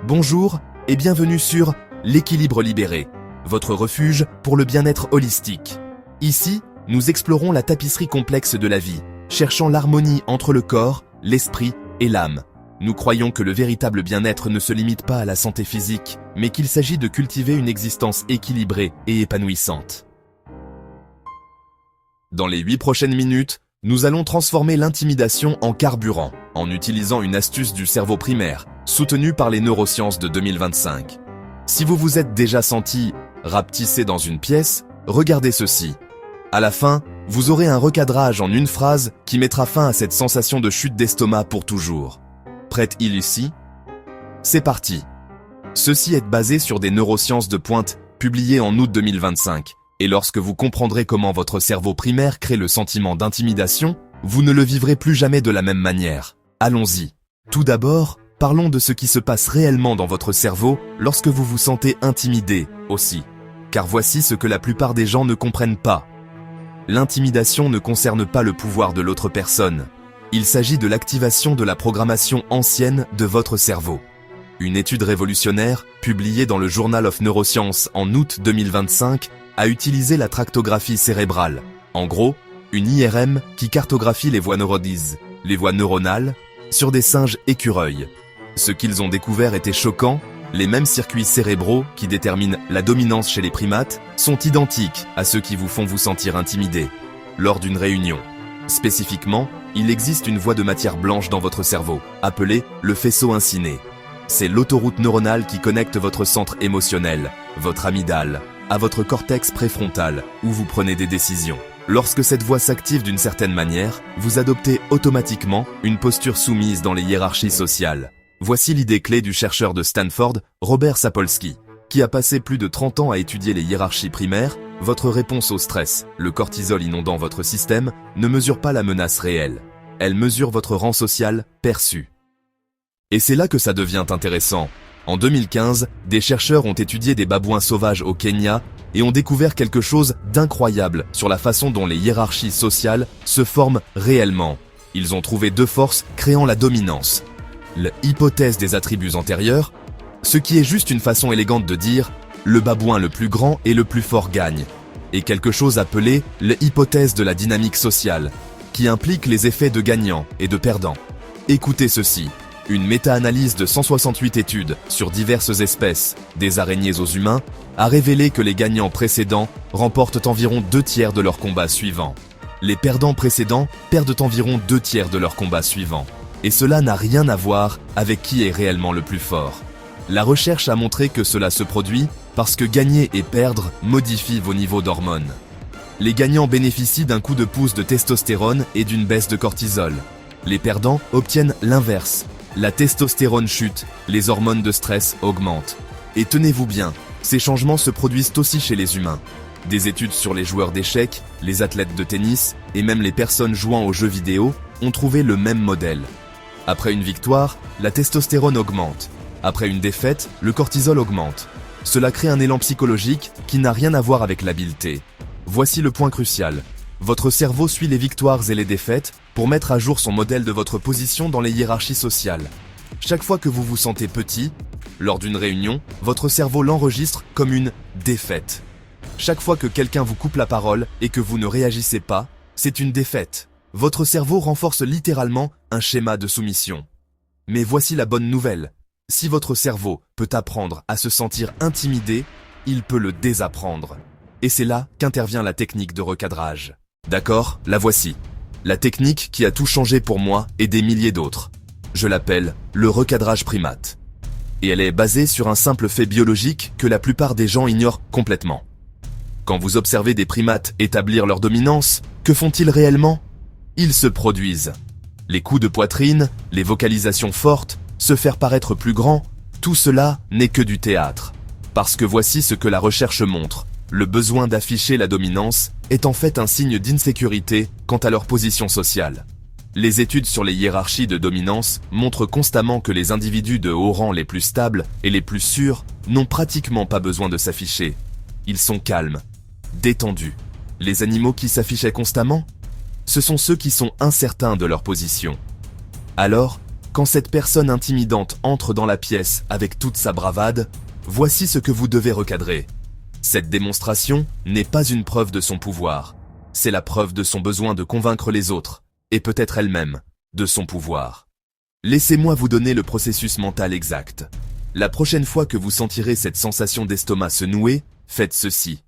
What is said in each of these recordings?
Bonjour et bienvenue sur L'équilibre libéré, votre refuge pour le bien-être holistique. Ici, nous explorons la tapisserie complexe de la vie, cherchant l'harmonie entre le corps, l'esprit et l'âme. Nous croyons que le véritable bien-être ne se limite pas à la santé physique, mais qu'il s'agit de cultiver une existence équilibrée et épanouissante. Dans les 8 prochaines minutes, nous allons transformer l'intimidation en carburant, en utilisant une astuce du cerveau primaire, soutenue par les neurosciences de 2025. Si vous vous êtes déjà senti rapetissé dans une pièce, regardez ceci. À la fin, vous aurez un recadrage en une phrase qui mettra fin à cette sensation de chute d'estomac pour toujours. Prête ici? C'est parti. Ceci est basé sur des neurosciences de pointe publiées en août 2025. Et lorsque vous comprendrez comment votre cerveau primaire crée le sentiment d'intimidation, vous ne le vivrez plus jamais de la même manière. Allons-y. Tout d'abord, parlons de ce qui se passe réellement dans votre cerveau lorsque vous vous sentez intimidé aussi. Car voici ce que la plupart des gens ne comprennent pas. L'intimidation ne concerne pas le pouvoir de l'autre personne. Il s'agit de l'activation de la programmation ancienne de votre cerveau. Une étude révolutionnaire, publiée dans le Journal of Neuroscience en août 2025, a utilisé la tractographie cérébrale. En gros, une IRM qui cartographie les voies les voies neuronales, sur des singes écureuils. Ce qu'ils ont découvert était choquant, les mêmes circuits cérébraux qui déterminent la dominance chez les primates sont identiques à ceux qui vous font vous sentir intimidé lors d'une réunion. Spécifiquement, il existe une voie de matière blanche dans votre cerveau, appelée le faisceau inciné. C'est l'autoroute neuronale qui connecte votre centre émotionnel, votre amygdale, à votre cortex préfrontal, où vous prenez des décisions. Lorsque cette voie s'active d'une certaine manière, vous adoptez automatiquement une posture soumise dans les hiérarchies sociales. Voici l'idée clé du chercheur de Stanford, Robert Sapolsky, qui a passé plus de 30 ans à étudier les hiérarchies primaires. Votre réponse au stress, le cortisol inondant votre système, ne mesure pas la menace réelle. Elle mesure votre rang social perçu. Et c'est là que ça devient intéressant. En 2015, des chercheurs ont étudié des babouins sauvages au Kenya et ont découvert quelque chose d'incroyable sur la façon dont les hiérarchies sociales se forment réellement. Ils ont trouvé deux forces créant la dominance. L'hypothèse des attributs antérieurs, ce qui est juste une façon élégante de dire « le babouin le plus grand et le plus fort gagne », et quelque chose appelé l'hypothèse de la dynamique sociale, qui implique les effets de gagnant et de perdant. Écoutez ceci. Une méta-analyse de 168 études sur diverses espèces, des araignées aux humains, a révélé que les gagnants précédents remportent environ 2/3 de leurs combats suivants. Les perdants précédents perdent environ 2/3 de leurs combats suivants. Et cela n'a rien à voir avec qui est réellement le plus fort. La recherche a montré que cela se produit parce que gagner et perdre modifient vos niveaux d'hormones. Les gagnants bénéficient d'un coup de pouce de testostérone et d'une baisse de cortisol. Les perdants obtiennent l'inverse. La testostérone chute, les hormones de stress augmentent. Et tenez-vous bien, ces changements se produisent aussi chez les humains. Des études sur les joueurs d'échecs, les athlètes de tennis et même les personnes jouant aux jeux vidéo ont trouvé le même modèle. Après une victoire, la testostérone augmente. Après une défaite, le cortisol augmente. Cela crée un élan psychologique qui n'a rien à voir avec l'habileté. Voici le point crucial. Votre cerveau suit les victoires et les défaites pour mettre à jour son modèle de votre position dans les hiérarchies sociales. Chaque fois que vous vous sentez petit, lors d'une réunion, votre cerveau l'enregistre comme une défaite. Chaque fois que quelqu'un vous coupe la parole et que vous ne réagissez pas, c'est une défaite. Votre cerveau renforce littéralement un schéma de soumission. Mais voici la bonne nouvelle. Si votre cerveau peut apprendre à se sentir intimidé, il peut le désapprendre. Et c'est là qu'intervient la technique de recadrage. D'accord, la voici. La technique qui a tout changé pour moi et des milliers d'autres. Je l'appelle le recadrage primate. Et elle est basée sur un simple fait biologique que la plupart des gens ignorent complètement. Quand vous observez des primates établir leur dominance, que font-ils réellement? Ils se produisent. Les coups de poitrine, les vocalisations fortes, se faire paraître plus grand, tout cela n'est que du théâtre. Parce que voici ce que la recherche montre. Le besoin d'afficher la dominance est en fait un signe d'insécurité quant à leur position sociale. Les études sur les hiérarchies de dominance montrent constamment que les individus de haut rang les plus stables et les plus sûrs n'ont pratiquement pas besoin de s'afficher. Ils sont calmes, détendus. Les animaux qui s'affichaient constamment, ce sont ceux qui sont incertains de leur position. Alors, Quand cette personne intimidante entre dans la pièce avec toute sa bravade, voici ce que vous devez recadrer. Cette démonstration n'est pas une preuve de son pouvoir, c'est la preuve de son besoin de convaincre les autres, et peut-être elle-même, de son pouvoir. Laissez-moi vous donner le processus mental exact. La prochaine fois que vous sentirez cette sensation d'estomac se nouer, faites ceci.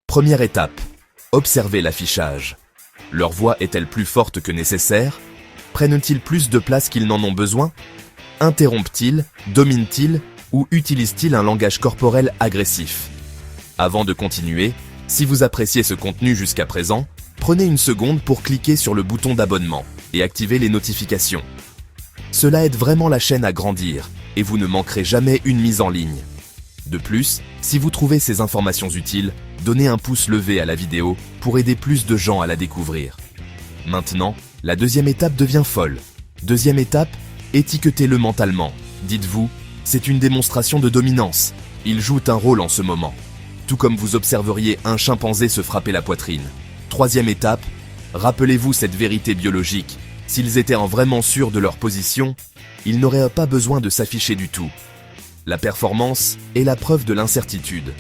Première étape, observez l'affichage. Leur voix est-elle plus forte que nécessaire? Prennent-ils plus de place qu'ils n'en ont besoin? Interrompent-ils, dominent-ils ou utilisent-ils un langage corporel agressif? Avant de continuer, si vous appréciez ce contenu jusqu'à présent, prenez une seconde pour cliquer sur le bouton d'abonnement et activer les notifications. Cela aide vraiment la chaîne à grandir et vous ne manquerez jamais une mise en ligne. De plus, si vous trouvez ces informations utiles, donnez un pouce levé à la vidéo pour aider plus de gens à la découvrir. Maintenant, la deuxième étape devient folle. Deuxième étape, étiquetez-le mentalement. Dites-vous, c'est une démonstration de dominance. Il joue un rôle en ce moment. Tout comme vous observeriez un chimpanzé se frapper la poitrine. Troisième étape, rappelez-vous cette vérité biologique. S'ils étaient vraiment sûrs de leur position, ils n'auraient pas besoin de s'afficher du tout. La performance est la preuve de l'incertitude.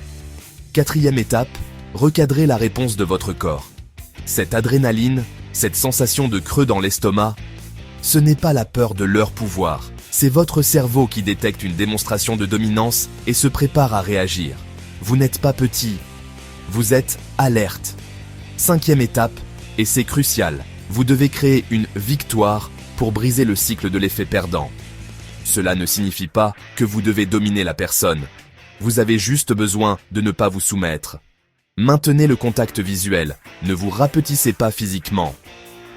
Quatrième étape, recadrez la réponse de votre corps. Cette adrénaline, cette sensation de creux dans l'estomac, ce n'est pas la peur de leur pouvoir. C'est votre cerveau qui détecte une démonstration de dominance et se prépare à réagir. Vous n'êtes pas petit, vous êtes alerte. Cinquième étape, et c'est crucial, vous devez créer une victoire pour briser le cycle de l'effet perdant. Cela ne signifie pas que vous devez dominer la personne. Vous avez juste besoin de ne pas vous soumettre. Maintenez le contact visuel, ne vous rapetissez pas physiquement.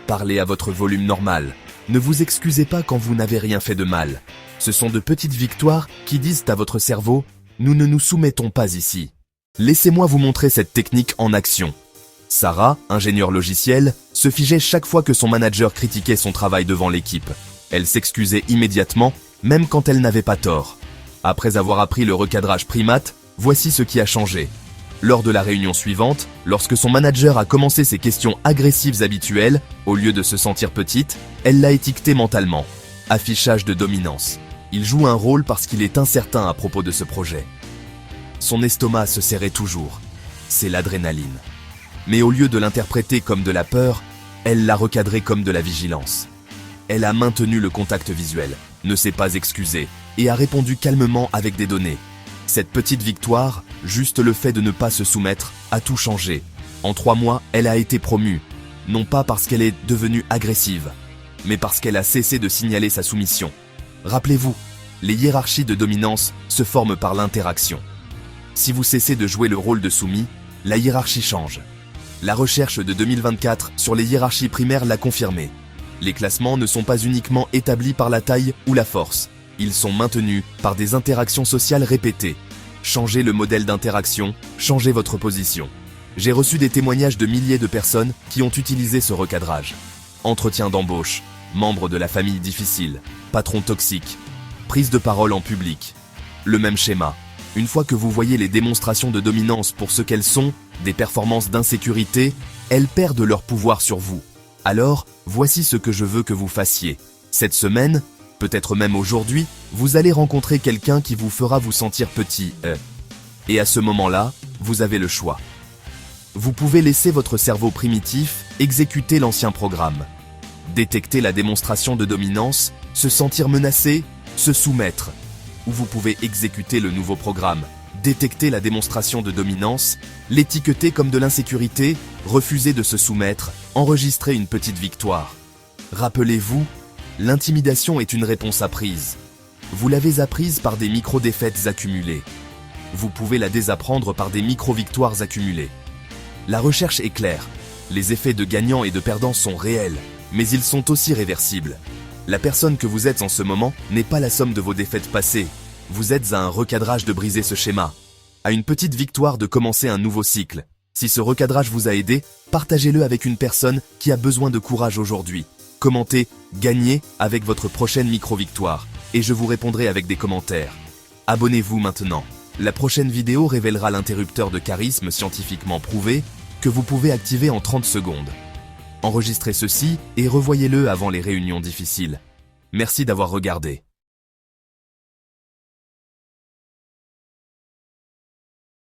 Parlez à votre volume normal. Ne vous excusez pas quand vous n'avez rien fait de mal. Ce sont de petites victoires qui disent à votre cerveau « Nous ne nous soumettons pas ici ». Laissez-moi vous montrer cette technique en action. Sarah, ingénieure logiciel, se figeait chaque fois que son manager critiquait son travail devant l'équipe. Elle s'excusait immédiatement, même quand elle n'avait pas tort. Après avoir appris le recadrage primate, voici ce qui a changé. Lors de la réunion suivante, lorsque son manager a commencé ses questions agressives habituelles, au lieu de se sentir petite, elle l'a étiqueté mentalement. Affichage de dominance. Il joue un rôle parce qu'il est incertain à propos de ce projet. Son estomac se serrait toujours. C'est l'adrénaline. Mais au lieu de l'interpréter comme de la peur, elle l'a recadré comme de la vigilance. Elle a maintenu le contact visuel, ne s'est pas excusée et a répondu calmement avec des données. Cette petite victoire, juste le fait de ne pas se soumettre, a tout changé. En 3 mois, elle a été promue, non pas parce qu'elle est devenue agressive, mais parce qu'elle a cessé de signaler sa soumission. Rappelez-vous, les hiérarchies de dominance se forment par l'interaction. Si vous cessez de jouer le rôle de soumis, la hiérarchie change. La recherche de 2024 sur les hiérarchies primaires l'a confirmé. Les classements ne sont pas uniquement établis par la taille ou la force. Ils sont maintenus par des interactions sociales répétées. Changez le modèle d'interaction, changez votre position. J'ai reçu des témoignages de milliers de personnes qui ont utilisé ce recadrage. Entretien d'embauche, membres de la famille difficile, patron toxique, prise de parole en public. Le même schéma. Une fois que vous voyez les démonstrations de dominance pour ce qu'elles sont, des performances d'insécurité, elles perdent leur pouvoir sur vous. Alors, voici ce que je veux que vous fassiez. Cette semaine, peut-être même aujourd'hui, vous allez rencontrer quelqu'un qui vous fera vous sentir petit. Et à ce moment-là, vous avez le choix. Vous pouvez laisser votre cerveau primitif exécuter l'ancien programme. Détecter la démonstration de dominance, se sentir menacé, se soumettre. Ou vous pouvez exécuter le nouveau programme, détecter la démonstration de dominance, l'étiqueter comme de l'insécurité, refuser de se soumettre, enregistrer une petite victoire. Rappelez-vous, l'intimidation est une réponse apprise. Vous l'avez apprise par des micro-défaites accumulées. Vous pouvez la désapprendre par des micro-victoires accumulées. La recherche est claire. Les effets de gagnants et de perdants sont réels, mais ils sont aussi réversibles. La personne que vous êtes en ce moment n'est pas la somme de vos défaites passées. Vous êtes à un recadrage de briser ce schéma, à une petite victoire de commencer un nouveau cycle. Si ce recadrage vous a aidé, partagez-le avec une personne qui a besoin de courage aujourd'hui. Commentez « Gagnez » avec votre prochaine micro-victoire et je vous répondrai avec des commentaires. Abonnez-vous maintenant. La prochaine vidéo révélera l'interrupteur de charisme scientifiquement prouvé que vous pouvez activer en 30 secondes. Enregistrez ceci et revoyez-le avant les réunions difficiles. Merci d'avoir regardé.